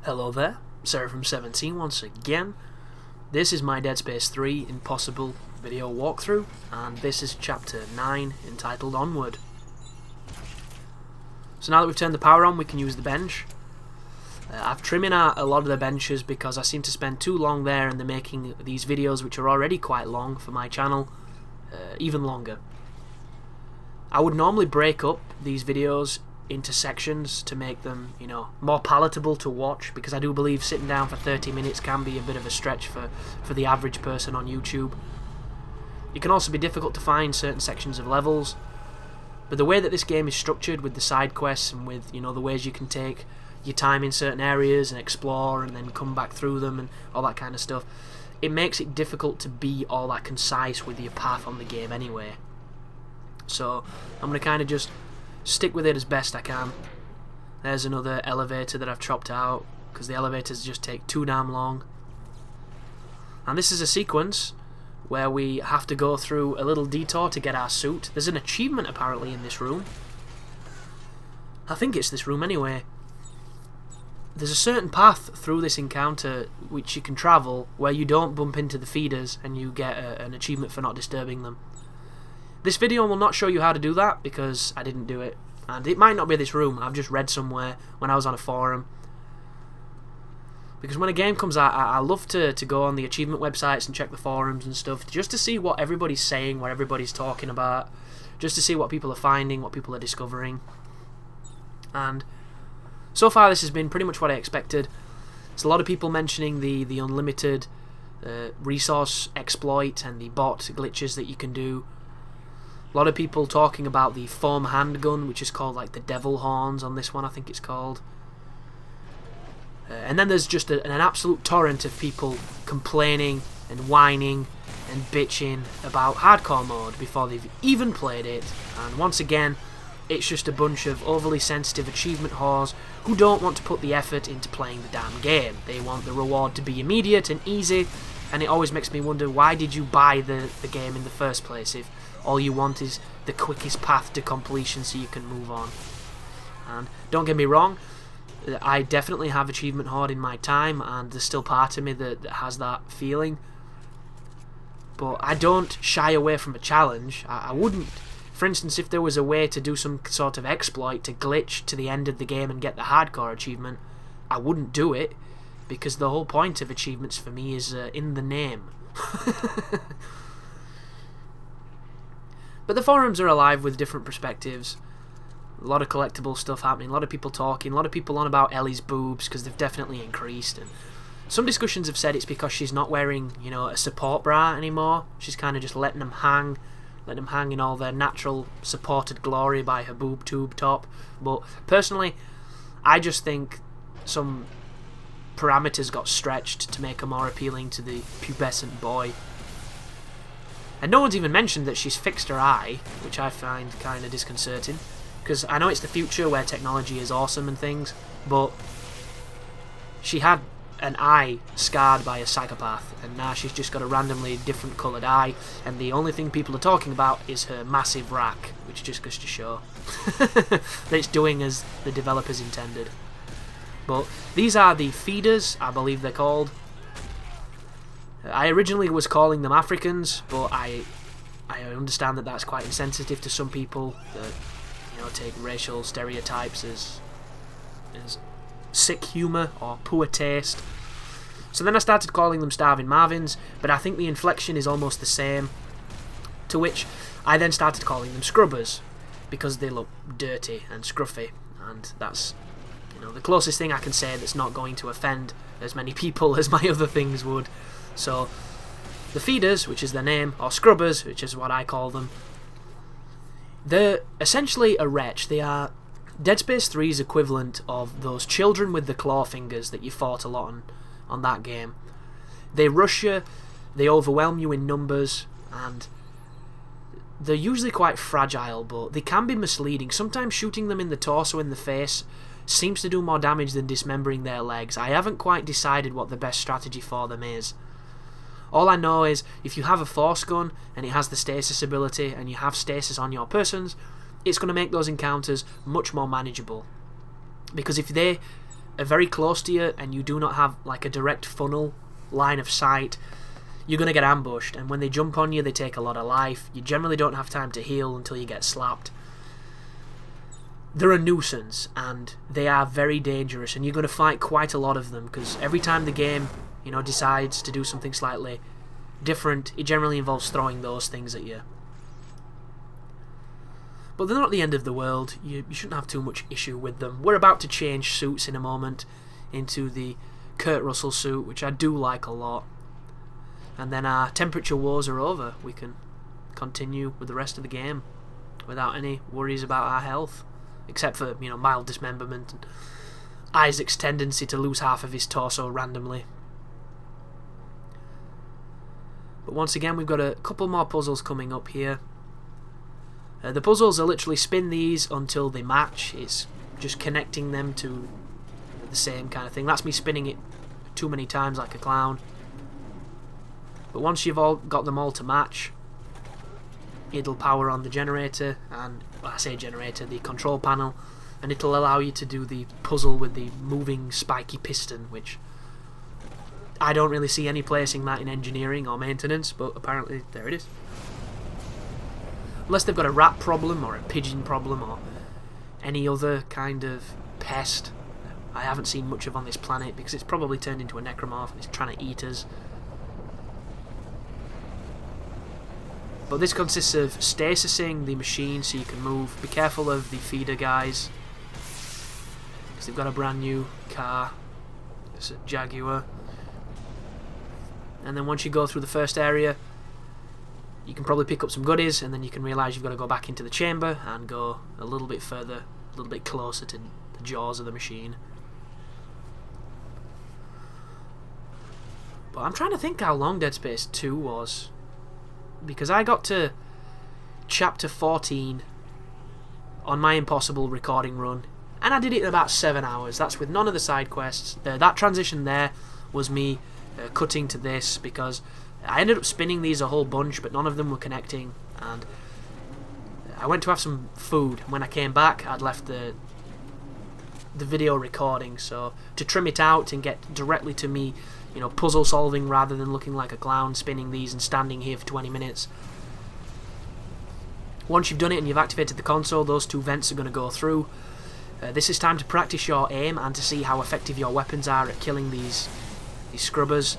Hello there, Seraphim17 once again. This is my Dead Space 3 Impossible video walkthrough, and this is chapter 9 entitled Onward. So now that we've turned the power on, we can use the bench. I've trimming out a lot of the benches because I seem to spend too long there, and they're making these videos, which are already quite long for my channel, even longer. I would normally break up these videos into sections to make them, more palatable to watch, because I do believe sitting down for 30 minutes can be a bit of a stretch for the average person on YouTube. It can also be difficult to find certain sections of levels, but the way that this game is structured with the side quests and with, the ways you can take your time in certain areas and explore and then come back through them and all that kind of stuff, it makes it difficult to be all that concise with your path on the game anyway. So I'm going to kind of just stick with it as best I can. There's another elevator that I've chopped out because the elevators just take too damn long. And this is a sequence where we have to go through a little detour to get our suit. There's an achievement apparently in this room. I think it's this room anyway. There's a certain path through this encounter which you can travel where you don't bump into the feeders and you get an achievement for not disturbing them. This video will not show you how to do that because I didn't do it, and it might not be this room. I've just read somewhere when I was on a forum, because when a game comes out I love to go on the achievement websites and check the forums and stuff just to see what everybody's saying, what everybody's talking about, just to see what people are finding, what people are discovering. And so far this has been pretty much what I expected. There's a lot of people mentioning the unlimited resource exploit and the bot glitches that you can do. A lot of people talking about the foam handgun, which is called like the devil horns on this one, I think it's called. And then there's just an absolute torrent of people complaining and whining and bitching about hardcore mode before they've even played it. And once again, it's just a bunch of overly sensitive achievement whores who don't want to put the effort into playing the damn game. They want the reward to be immediate and easy, and it always makes me wonder, why did you buy the game in the first place if all you want is the quickest path to completion so you can move on? And don't get me wrong, I definitely have achievement hoard in my time, and there's still part of me that has that feeling. But I don't shy away from a challenge. I wouldn't. For instance, if there was a way to do some sort of exploit to glitch to the end of the game and get the hardcore achievement, I wouldn't do it, because the whole point of achievements for me is in the name. But the forums are alive with different perspectives. A lot of collectible stuff happening, a lot of people talking, a lot of people on about Ellie's boobs because they've definitely increased. And some discussions have said it's because she's not wearing, a support bra anymore. She's kind of just letting them hang in all their natural supported glory by her boob tube top. But personally, I just think some parameters got stretched to make her more appealing to the pubescent boy. And no one's even mentioned that she's fixed her eye, which I find kind of disconcerting, because I know it's the future where technology is awesome and things, but she had an eye scarred by a psychopath, and now she's just got a randomly different coloured eye, and the only thing people are talking about is her massive rack, which just goes to show that it's doing as the developers intended. But these are the feeders, I believe they're called. I originally was calling them Africans, but I understand that that's quite insensitive to some people that take racial stereotypes as sick humour or poor taste. So then I started calling them Starving Marvins, but I think the inflection is almost the same, to which I then started calling them Scrubbers because they look dirty and scruffy, and that's the closest thing I can say that's not going to offend as many people as my other things would. So the feeders, which is their name, or Scrubbers, which is what I call them, they're essentially a wretch. They are Dead Space 3's equivalent of those children with the claw fingers that you fought a lot on that game. They rush you, they overwhelm you in numbers, and they're usually quite fragile, but they can be misleading. Sometimes shooting them in the torso, in the face, seems to do more damage than dismembering their legs. I haven't quite decided what the best strategy for them is. All I know is, if you have a force gun and it has the stasis ability and you have stasis on your persons, it's going to make those encounters much more manageable. Because if they are very close to you and you do not have like a direct funnel line of sight, you're going to get ambushed, and when they jump on you they take a lot of life. You generally don't have time to heal until you get slapped. They're a nuisance and they are very dangerous, and you're going to fight quite a lot of them, because every time the game, you know, decides to do something slightly different, it generally involves throwing those things at you. But they're not the end of the world. You shouldn't have too much issue with them. We're about to change suits in a moment into the Kurt Russell suit, which I do like a lot. And then our temperature wars are over. We can continue with the rest of the game without any worries about our health, except for, you know, mild dismemberment and Isaac's tendency to lose half of his torso randomly. But once again, we've got a couple more puzzles coming up here. The puzzles are literally spin these until they match. It's just connecting them to the same kind of thing. That's me spinning it too many times like a clown. But once you've all got them all to match, it'll power on the generator, and well, I say generator, the control panel, and it'll allow you to do the puzzle with the moving spiky piston, which I don't really see any placing that in engineering or maintenance, but apparently there it is. Unless they've got a rat problem or a pigeon problem or any other kind of pest I haven't seen much of on this planet, because it's probably turned into a necromorph and it's trying to eat us. But this consists of stasising the machine so you can move. Be careful of the feeder guys, because they've got a brand new car. It's a Jaguar. And then once you go through the first area, you can probably pick up some goodies, and then you can realise you've got to go back into the chamber and go a little bit further, a little bit closer to the jaws of the machine. But I'm trying to think how long Dead Space 2 was, because I got to chapter 14 on my impossible recording run, and I did it in about 7 hours. That's with none of the side quests. That transition there was me cutting to this, because I ended up spinning these a whole bunch, but none of them were connecting, and I went to have some food, and when I came back I'd left the video recording, so to trim it out and get directly to me, you know, puzzle solving rather than looking like a clown spinning these and standing here for 20 minutes. Once you've done it and you've activated the console, those two vents are going to go through. This is time to practice your aim and to see how effective your weapons are at killing these scrubbers.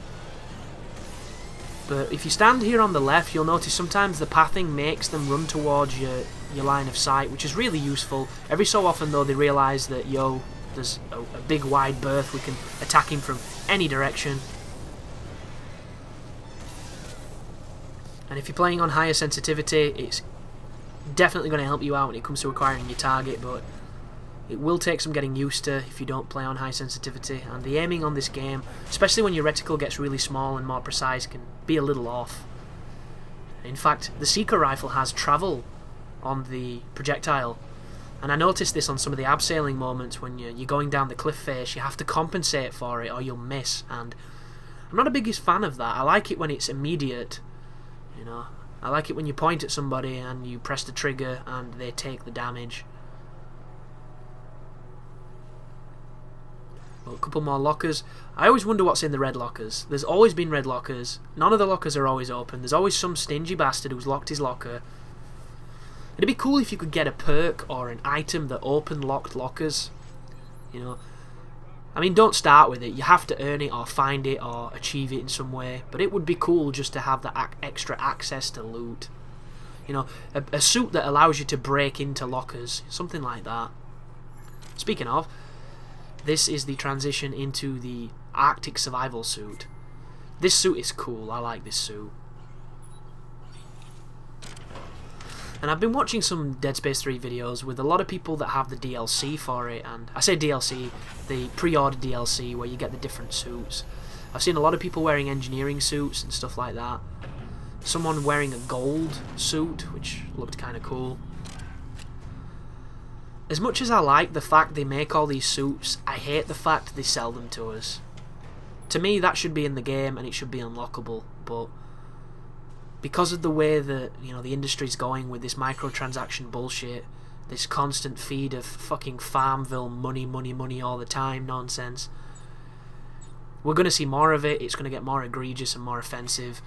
But if you stand here on the left, you'll notice sometimes the pathing makes them run towards your line of sight, which is really useful. Every so often though, they realise that, yo, there's a big wide berth, we can attack him from any direction. And if you're playing on higher sensitivity, it's definitely going to help you out when it comes to acquiring your target, but it will take some getting used to if you don't play on high sensitivity, and the aiming on this game, especially when your reticle gets really small and more precise, can be a little off. In fact, the Seeker rifle has travel on the projectile, and I noticed this on some of the abseiling moments. When you're going down the cliff face, you have to compensate for it or you'll miss, and I'm not the biggest fan of that. I like it when it's immediate, you know. I like it when you point at somebody and you press the trigger and they take the damage. Well, a couple more lockers. I always wonder what's in the red lockers. There's always been red lockers. None of the lockers are always open. There's always some stingy bastard who's locked his locker. It'd be cool if you could get a perk or an item that opened locked lockers. You know, I mean, don't start with it. You have to earn it or find it or achieve it in some way. But it would be cool just to have the extra access to loot. You know, a suit that allows you to break into lockers. Something like that. Speaking of, this is the transition into the Arctic survival suit. This suit is cool. I like this suit. And I've been watching some Dead Space 3 videos with a lot of people that have the DLC for it, and I say DLC, the pre-order DLC where you get the different suits. I've seen a lot of people wearing engineering suits and stuff like that. Someone wearing a gold suit, which looked kind of cool. As much as I like the fact they make all these suits, I hate the fact they sell them to us. To me, that should be in the game and it should be unlockable, but because of the way that, you know, the industry's going with this microtransaction bullshit, this constant feed of fucking Farmville money, money, money all the time nonsense. We're going to see more of it. It's going to get more egregious and more offensive.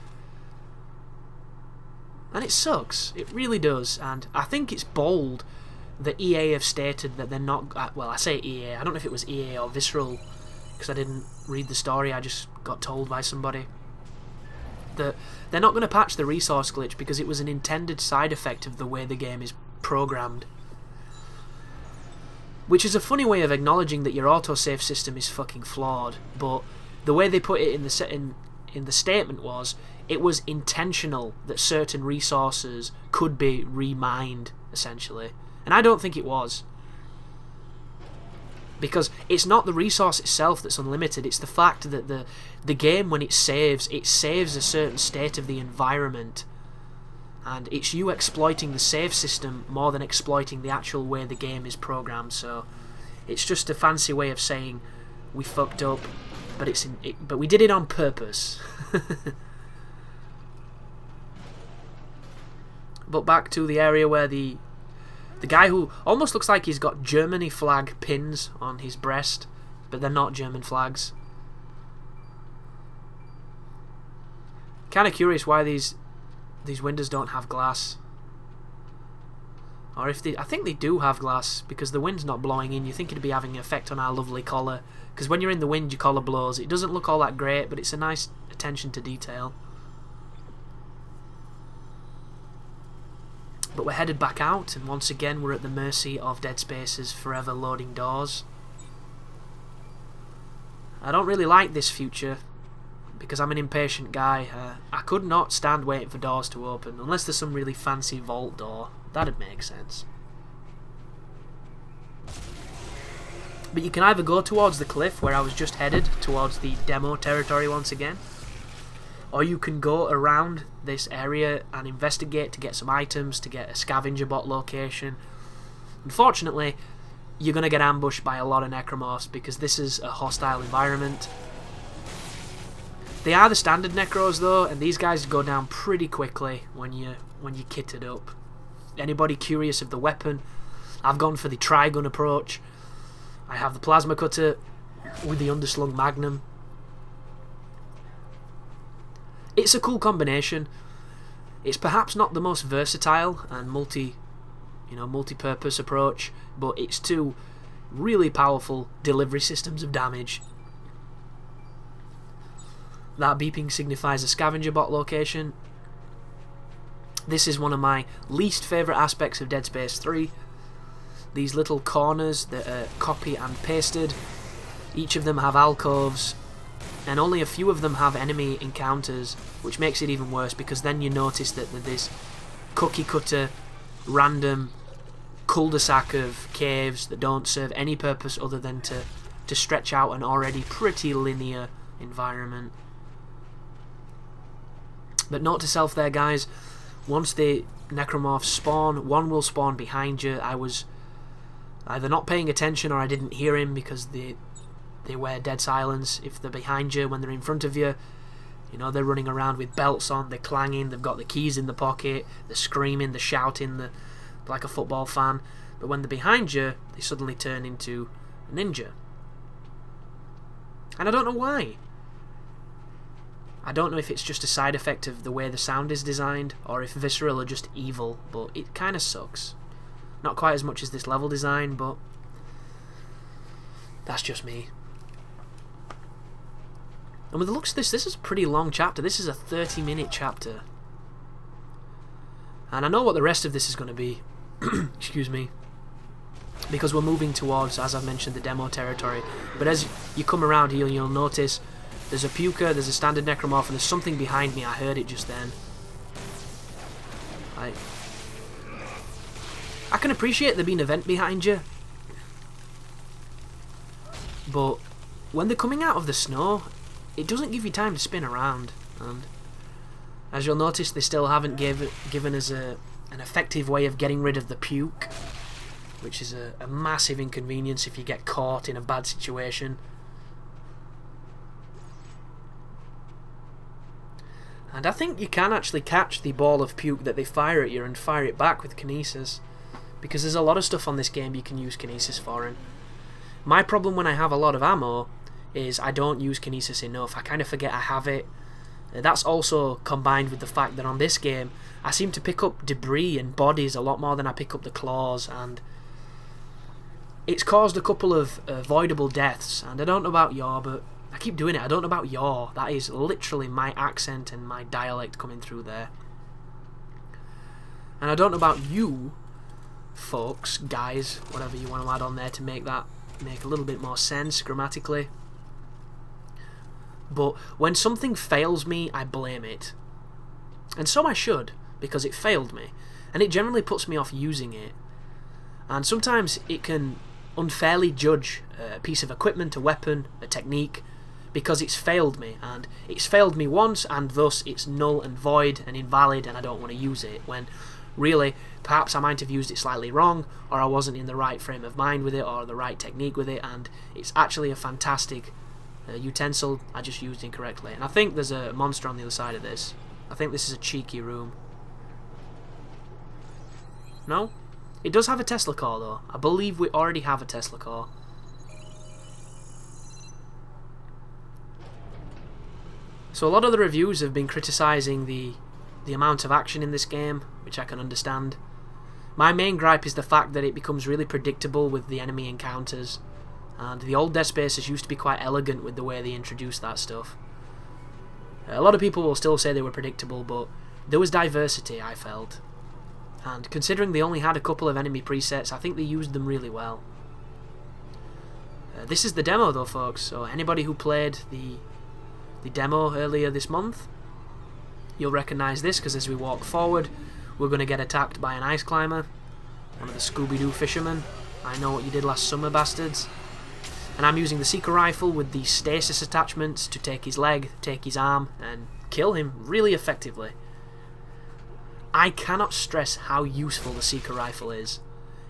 And it sucks. It really does. And I think it's bold that EA have stated that they're not... well, I say EA. I don't know if it was EA or Visceral, because I didn't read the story. I just got told by somebody that they're not going to patch the resource glitch because it was an intended side effect of the way the game is programmed. Which is a funny way of acknowledging that your autosave system is fucking flawed, but the way they put it in the statement was it was intentional that certain resources could be remined, essentially. And I don't think it was. Because it's not the resource itself that's unlimited, it's the fact that the game, when it saves a certain state of the environment, and it's you exploiting the save system more than exploiting the actual way the game is programmed. So it's just a fancy way of saying we fucked up, but we did it on purpose. But back to the area where the guy who almost looks like he's got Germany flag pins on his breast, but they're not German flags. Kind of curious why these windows don't have glass. Or if I think they do have glass, because the wind's not blowing in. You think it'd be having an effect on our lovely collar, because when you're in the wind your collar blows. It doesn't look all that great, but it's a nice attention to detail. But we're headed back out, and once again we're at the mercy of Dead Space's forever loading doors. I don't really like this future, because I'm an impatient guy. I could not stand waiting for doors to open, unless there's some really fancy vault door. That'd make sense. But you can either go towards the cliff, where I was just headed, towards the demo territory once again, or you can go around this area and investigate to get some items, to get a scavenger bot location. Unfortunately, you're going to get ambushed by a lot of necromorphs because this is a hostile environment. They are the standard necros though, and these guys go down pretty quickly when you kitted up. Anybody curious of the weapon? I've gone for the trigun approach. I have the plasma cutter with the underslung magnum. It's a cool combination. It's perhaps not the most versatile and multi-purpose approach, but it's two really powerful delivery systems of damage. That beeping signifies a scavenger bot location. This is one of my least favourite aspects of Dead Space 3. These little corners that are copy and pasted. Each of them have alcoves, and only a few of them have enemy encounters, which makes it even worse because then you notice that there's this cookie cutter, random cul-de-sac of caves that don't serve any purpose other than to stretch out an already pretty linear environment. But note to self there, guys, once the necromorphs spawn, one will spawn behind you. I was either not paying attention or I didn't hear him because they wear dead silence. If they're behind you, when they're in front of you, they're running around with belts on, they're clanging, they've got the keys in the pocket, they're screaming, they're shouting, like a football fan. But when they're behind you, they suddenly turn into a ninja. And I don't know why. I don't know if it's just a side effect of the way the sound is designed, or if Visceral are just evil, but it kind of sucks. Not quite as much as this level design, but that's just me. And with the looks of this is a pretty long chapter. This is a 30-minute chapter. And I know what the rest of this is going to be. Excuse me. Because we're moving towards, as I've mentioned, the demo territory. But as you come around here, you'll notice there's a puker, there's a standard necromorph, and there's something behind me. I heard it just then. I can appreciate there being an event behind you. But when they're coming out of the snow, it doesn't give you time to spin around, and as you'll notice, they still haven't given us an effective way of getting rid of the puke, which is a massive inconvenience if you get caught in a bad situation. And I think you can actually catch the ball of puke that they fire at you and fire it back with kinesis, because there's a lot of stuff on this game you can use kinesis for, and my problem when I have a lot of ammo is I don't use kinesis enough. I kind of forget I have it. That's also combined with the fact that on this game I seem to pick up debris and bodies a lot more than I pick up the claws, and it's caused a couple of avoidable deaths. And I don't know about y'all, but I keep doing it. I don't know about y'all. That is literally my accent and my dialect coming through there. And I don't know about you folks, guys, whatever you want to add on there to make that make a little bit more sense grammatically. But when something fails me, I blame it. And so I should, because it failed me. And it generally puts me off using it. And sometimes it can unfairly judge a piece of equipment, a weapon, a technique, because it's failed me. And it's failed me once, and thus it's null and void and invalid, and I don't want to use it. When really, perhaps I might have used it slightly wrong, or I wasn't in the right frame of mind with it, or the right technique with it, and it's actually a fantastic utensil. I just used incorrectly. And I think there's a monster on the other side of this. I think this is a cheeky room. No? It does have a Tesla core though. I believe we already have a Tesla core. So a lot of the reviews have been criticising the amount of action in this game, which I can understand. My main gripe is the fact that it becomes really predictable with the enemy encounters, and the old Dead Spaces used to be quite elegant with the way they introduced that stuff. A lot of people will still say they were predictable, but there was diversity, I felt. And considering they only had a couple of enemy presets, I think they used them really well. This is the demo though, folks, so anybody who played the demo earlier this month, you'll recognise this, because as we walk forward we're going to get attacked by an ice climber, one of the Scooby-Doo fishermen. I know what you did last summer, bastards. And I'm using the Seeker rifle with the stasis attachments to take his leg, take his arm, and kill him really effectively. I cannot stress how useful the Seeker rifle is.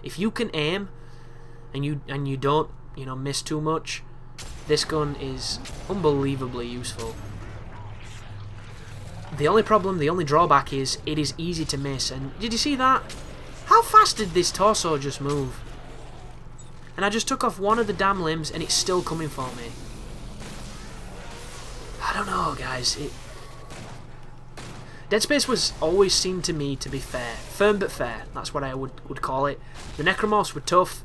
If you can aim and you don't, miss too much, this gun is unbelievably useful. The only problem, the only drawback is it is easy to miss. And did you see that? How fast did this torso just move? And I just took off one of the damn limbs and it's still coming for me. I don't know, guys. Dead Space was always seemed to me to be fair. Firm but fair. That's what I would call it. The necromorphs were tough,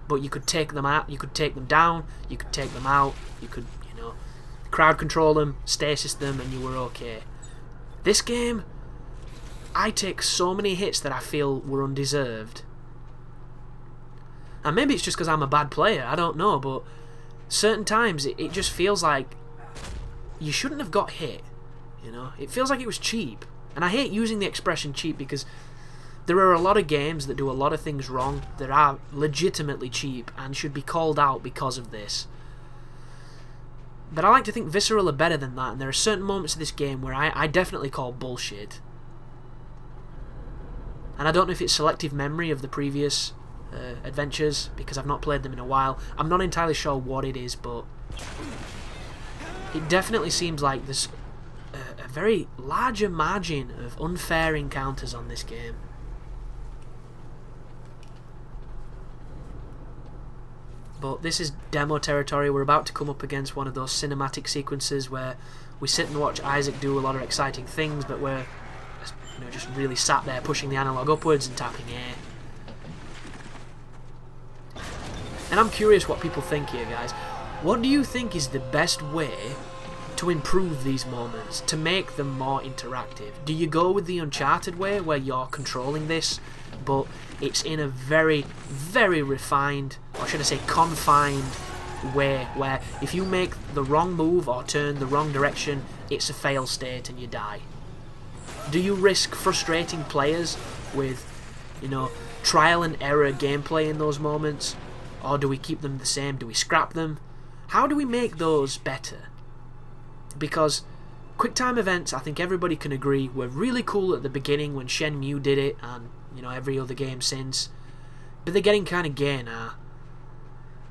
but you could take them out, you could take them down, you could take them out, you could, crowd control them, stasis them, and you were okay. This game, I take so many hits that I feel were undeserved. And maybe it's just because I'm a bad player, I don't know, but certain times it just feels like you shouldn't have got hit. It feels like it was cheap. And I hate using the expression cheap, because there are a lot of games that do a lot of things wrong that are legitimately cheap and should be called out because of this. But I like to think Visceral are better than that, and there are certain moments of this game where I definitely call bullshit. And I don't know if it's selective memory of the previous adventures, because I've not played them in a while. I'm not entirely sure what it is, but it definitely seems like there's a very larger margin of unfair encounters on this game. But this is demo territory. We're about to come up against one of those cinematic sequences where we sit and watch Isaac do a lot of exciting things, but we're just really sat there pushing the analog upwards and tapping A. And I'm curious what people think here, guys. What do you think is the best way to improve these moments, to make them more interactive? Do you go with the Uncharted way, where you're controlling this, but it's in a very, very refined, or should I say confined way, where if you make the wrong move or turn the wrong direction, it's a fail state and you die? Do you risk frustrating players with, trial and error gameplay in those moments? Or do we keep them the same? Do we scrap them? How do we make those better? Because QuickTime events, I think everybody can agree, were really cool at the beginning when Shenmue did it, and every other game since, but they're getting kind of gay now.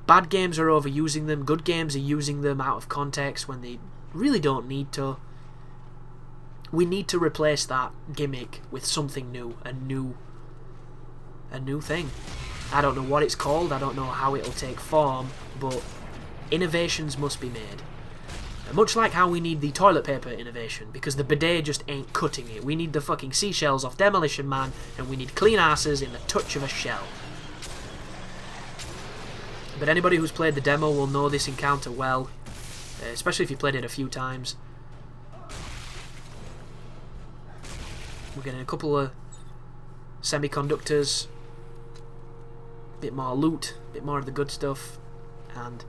Bad games are overusing them, good games are using them out of context when they really don't need to. We need to replace that gimmick with something new, a new a new thing. I don't know what it's called, I don't know how it'll take form, but innovations must be made. Much like how we need the toilet paper innovation, because the bidet just ain't cutting it. We need the fucking seashells off Demolition Man, and we need clean asses in the touch of a shell. But anybody who's played the demo will know this encounter well, especially if you played it a few times. We're getting a couple of semiconductors, a bit more loot, a bit more of the good stuff, and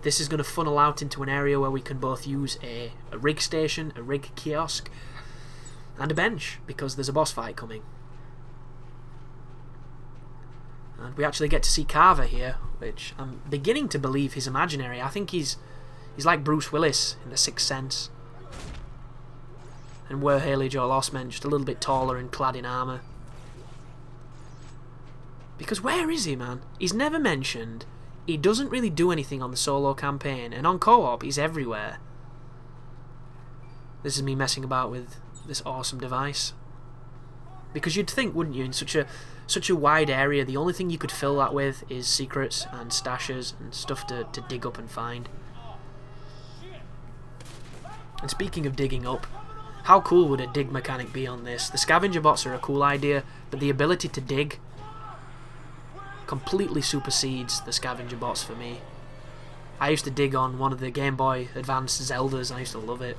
this is going to funnel out into an area where we can both use a rig station, a rig kiosk, and a bench, because there's a boss fight coming. And we actually get to see Carver here, which I'm beginning to believe he's imaginary. I think he's like Bruce Willis in The Sixth Sense. And where Haley Joel Osment, just a little bit taller and clad in armour. Because where is he, man? He's never mentioned. He doesn't really do anything on the solo campaign, and on co-op he's everywhere. This is me messing about with this awesome device. Because you'd think, wouldn't you, in such a wide area, the only thing you could fill that with is secrets and stashes and stuff to dig up and find. And speaking of digging up, how cool would a dig mechanic be on this? The scavenger bots are a cool idea, but the ability to dig completely supersedes the scavenger bots for me. I used to dig on one of the Game Boy Advance Zeldas, and I used to love it.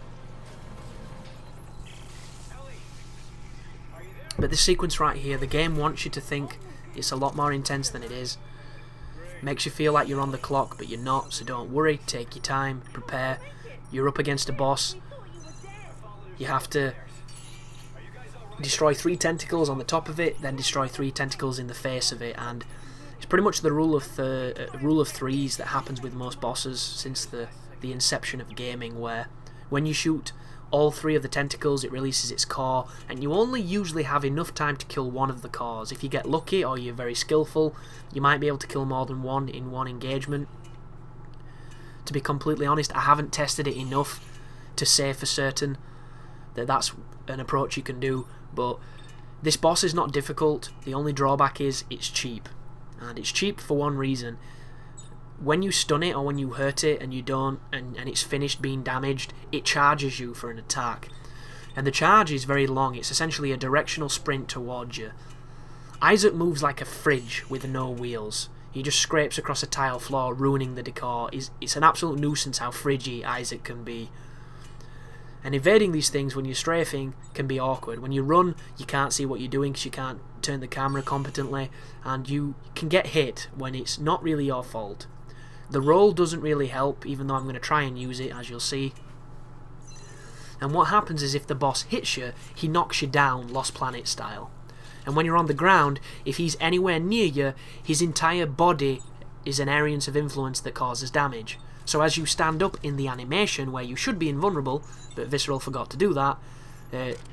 But this sequence right here, the game wants you to think it's a lot more intense than it is. Makes you feel like you're on the clock, but you're not, so don't worry, take your time, prepare. You're up against a boss. You have to destroy 3 tentacles on the top of it, then destroy 3 tentacles in the face of it, and it's pretty much the rule of threes that happens with most bosses since the inception of gaming, where when you shoot all 3 of the tentacles it releases its core, and you only usually have enough time to kill 1 of the cores. If you get lucky or you're very skillful, you might be able to kill more than 1 in 1 engagement. To be completely honest, I haven't tested it enough to say for certain that that's an approach you can do, but this boss is not difficult. The only drawback is it's cheap. And it's cheap for one reason. When you stun it or when you hurt it and you don't, and it's finished being damaged, it charges you for an attack. And the charge is very long. It's essentially a directional sprint towards you. Isaac moves like a fridge with no wheels. He just scrapes across a tile floor, ruining the decor. It's an absolute nuisance how fridgy Isaac can be. And evading these things when you're strafing can be awkward. When you run, you can't see what you're doing because you can't turn the camera competently, and you can get hit when it's not really your fault. The roll doesn't really help, even though I'm going to try and use it, as you'll see. And what happens is if the boss hits you, he knocks you down Lost Planet style. And when you're on the ground, if he's anywhere near you, his entire body is an area of influence that causes damage. So as you stand up in the animation where you should be invulnerable, but Visceral forgot to do that,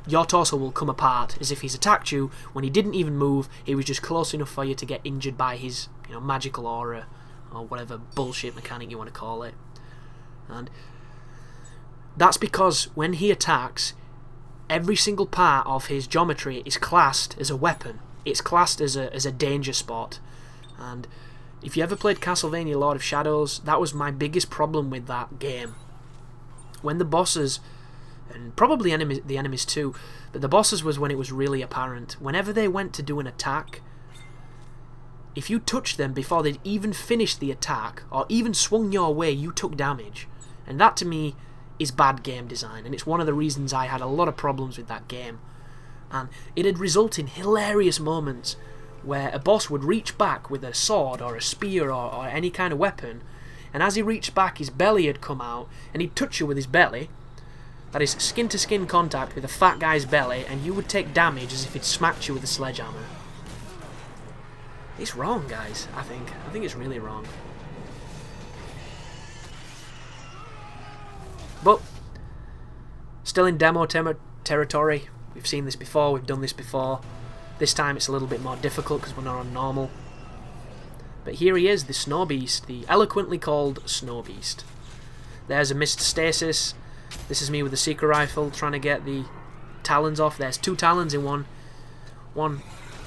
your torso will come apart as if he's attacked you when he didn't even move. He was just close enough for you to get injured by his magical aura, or whatever bullshit mechanic you want to call it. And that's because when he attacks, every single part of his geometry is classed as a weapon. It's classed as a danger spot. And if you ever played Castlevania Lord of Shadows, that was my biggest problem with that game. When the bosses, and probably the enemies too, but the bosses was when it was really apparent. Whenever they went to do an attack, if you touched them before they'd even finished the attack, or even swung your way, you took damage. And that to me is bad game design, and it's one of the reasons I had a lot of problems with that game. And it'd result in hilarious moments where a boss would reach back with a sword or a spear or any kind of weapon, and as he reached back his belly had come out, and he'd touch you with his belly. That is skin to skin contact with a fat guy's belly, and you would take damage as if he'd smacked you with a sledgehammer. It's wrong, guys, I think it's really wrong. But still in demo territory. We've seen this before, we've done this before. This time it's a little bit more difficult because we're not on normal. But here he is, the Snow Beast, the eloquently called Snow Beast. There's a missed stasis. This is me with the Seeker rifle trying to get the talons off. There's 2 talons in one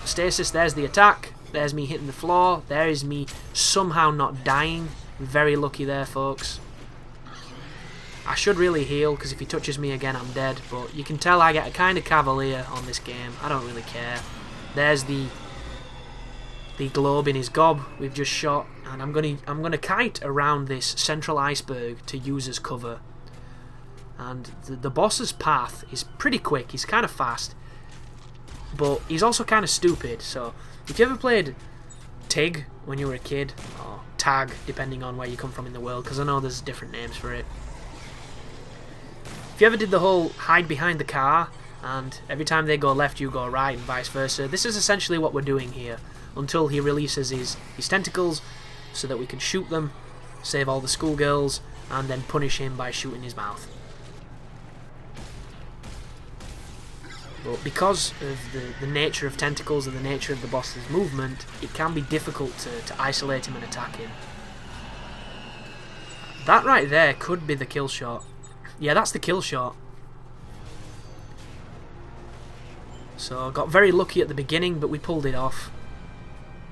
stasis, there's the attack. There's me hitting the floor. There is me somehow not dying. Very lucky there, folks. I should really heal, because if he touches me again, I'm dead. But you can tell I get a kind of cavalier on this game. I don't really care. There's the globe in his gob we've just shot, and I'm gonna kite around this central iceberg to use as cover. And the boss's path is pretty quick. He's kind of fast, but he's also kind of stupid. So if you ever played TIG when you were a kid, or TAG depending on where you come from in the world, because I know there's different names for it. If you ever did the whole hide behind the car, and every time they go left you go right and vice versa, this is essentially what we're doing here, until he releases his tentacles so that we can shoot them, save all the schoolgirls, and then punish him by shooting his mouth. But because of the nature of tentacles and the nature of the boss's movement, it can be difficult to isolate him and attack him. That right there could be the kill shot. Yeah, that's the kill shot. So got very lucky at the beginning, but we pulled it off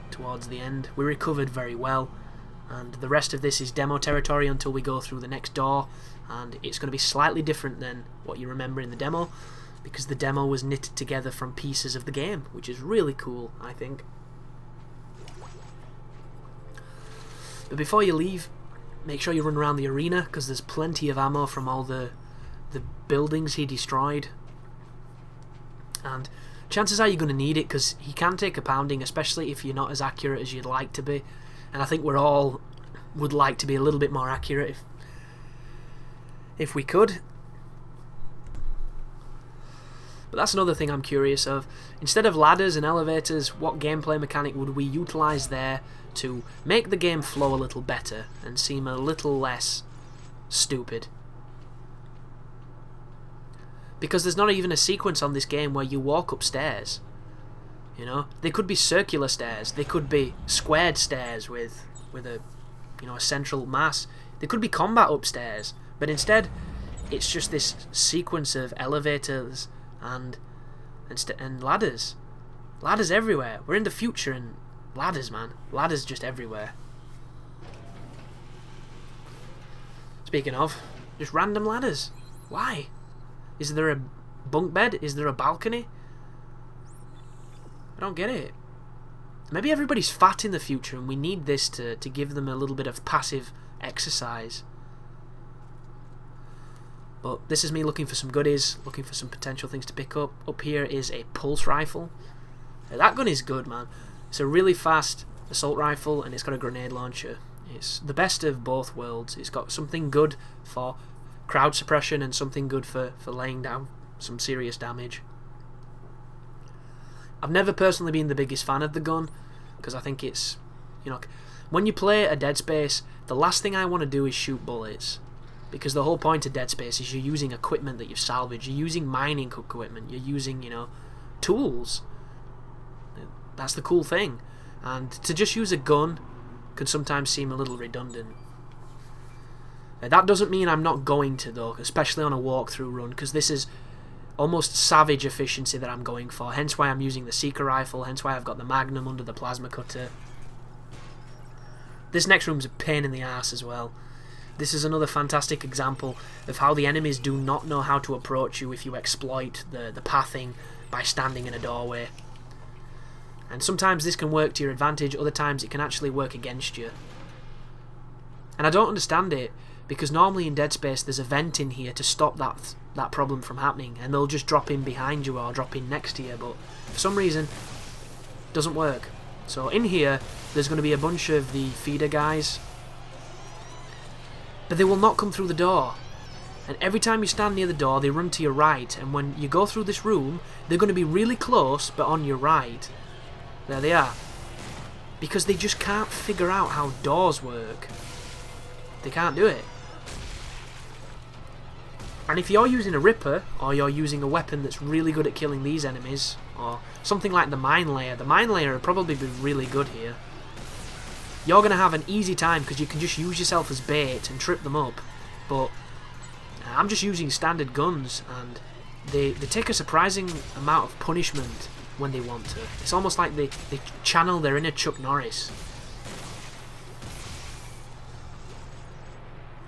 towards the end. We recovered very well, and the rest of this is demo territory until we go through the next door, and it's going to be slightly different than what you remember in the demo, because the demo was knitted together from pieces of the game, which is really cool, I think. But before you leave, make sure you run around the arena, because there's plenty of ammo from all the buildings he destroyed. And chances are you're going to need it, because he can take a pounding, especially if you're not as accurate as you'd like to be. And I think we're all would like to be a little bit more accurate if we could. But that's another thing I'm curious of. Instead of ladders and elevators, what gameplay mechanic would we utilise there to make the game flow a little better and seem a little less stupid? Because there's not even a sequence on this game where you walk upstairs. You know, they could be circular stairs, they could be squared stairs with a a central mass. There could be combat upstairs, but instead it's just this sequence of elevators and ladders. Ladders everywhere. We're in the future, and ladders, man. Ladders just everywhere. Speaking of, just random ladders. Why? Is there a bunk bed? Is there a balcony? I don't get it. Maybe everybody's fat in the future and we need this to give them a little bit of passive exercise. But this is me looking for some goodies, looking for some potential things to pick up. Up here is a pulse rifle. That gun is good, man. It's a really fast assault rifle and it's got a grenade launcher. It's the best of both worlds. It's got something good for crowd suppression and something good for laying down some serious damage. I've never personally been the biggest fan of the gun, because I think it's, when you play a Dead Space, the last thing I want to do is shoot bullets. Because the whole point of Dead Space is you're using equipment that you've salvaged, you're using mining equipment, you're using, tools. That's the cool thing. And to just use a gun can sometimes seem a little redundant. That doesn't mean I'm not going to, though, especially on a walkthrough run, because this is almost savage efficiency that I'm going for, hence why I'm using the Seeker rifle, hence why I've got the Magnum under the plasma cutter. This next room's a pain in the ass as well. This is another fantastic example of how the enemies do not know how to approach you if you exploit the pathing by standing in a doorway. And sometimes this can work to your advantage, other times it can actually work against you. And I don't understand it, because normally in Dead Space there's a vent in here to stop that problem from happening, and they'll just drop in behind you or drop in next to you, but for some reason it doesn't work. So in here there's going to be a bunch of the feeder guys, but they will not come through the door. And every time you stand near the door they run to your right, and when you go through this room they're going to be really close but on your right. There they are. Because they just can't figure out how doors work. They can't do it. And if you're using a Ripper, or you're using a weapon that's really good at killing these enemies, or something like the Mine Layer would probably be really good here. You're going to have an easy time because you can just use yourself as bait and trip them up. But I'm just using standard guns, and they take a surprising amount of punishment when they want to. It's almost like they channel their inner Chuck Norris.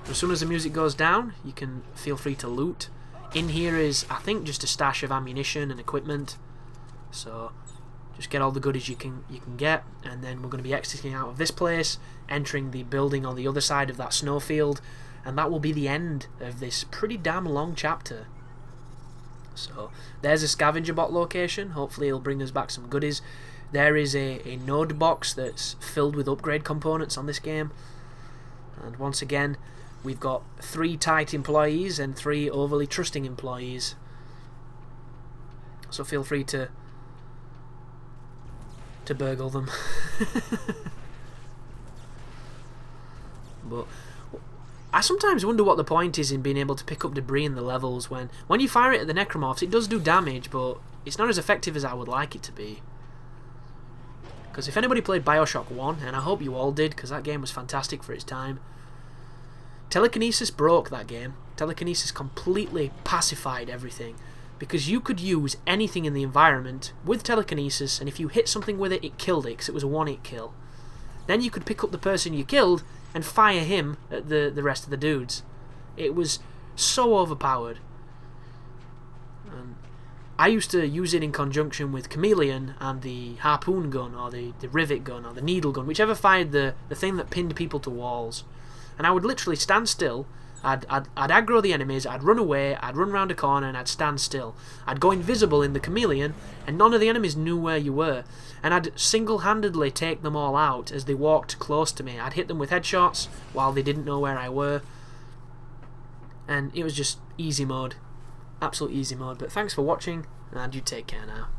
As soon as the music goes down, you can feel free to loot. In here is, I think, just a stash of ammunition and equipment. So just get all the goodies you can get, and then we're going to be exiting out of this place, entering the building on the other side of that snowfield, and that will be the end of this pretty damn long chapter. So there's a scavenger bot location. Hopefully it'll bring us back some goodies. There is a node box that's filled with upgrade components on this game, and once again we've got 3 tight employees and 3 overly trusting employees, so feel free to burgle them. But I sometimes wonder what the point is in being able to pick up debris in the levels when you fire it at the necromorphs. It does do damage, but it's not as effective as I would like it to be. Because if anybody played Bioshock 1, and I hope you all did, because that game was fantastic for its time, telekinesis broke that game. Telekinesis completely pacified everything, because you could use anything in the environment with telekinesis, and if you hit something with it, it killed it, because it was a one-hit kill. Then you could pick up the person you killed and fire him at the rest of the dudes. It was so overpowered. I used to use it in conjunction with Chameleon and the harpoon gun, or the rivet gun, or the needle gun, whichever fired the thing that pinned people to walls. And I would literally stand still. I'd aggro the enemies, I'd run away, I'd run round a corner, and I'd stand still. I'd go invisible in the Chameleon, and none of the enemies knew where you were. And I'd single-handedly take them all out as they walked close to me. I'd hit them with headshots while they didn't know where I were. And it was just easy mode. Absolute easy mode. But thanks for watching, and you take care now.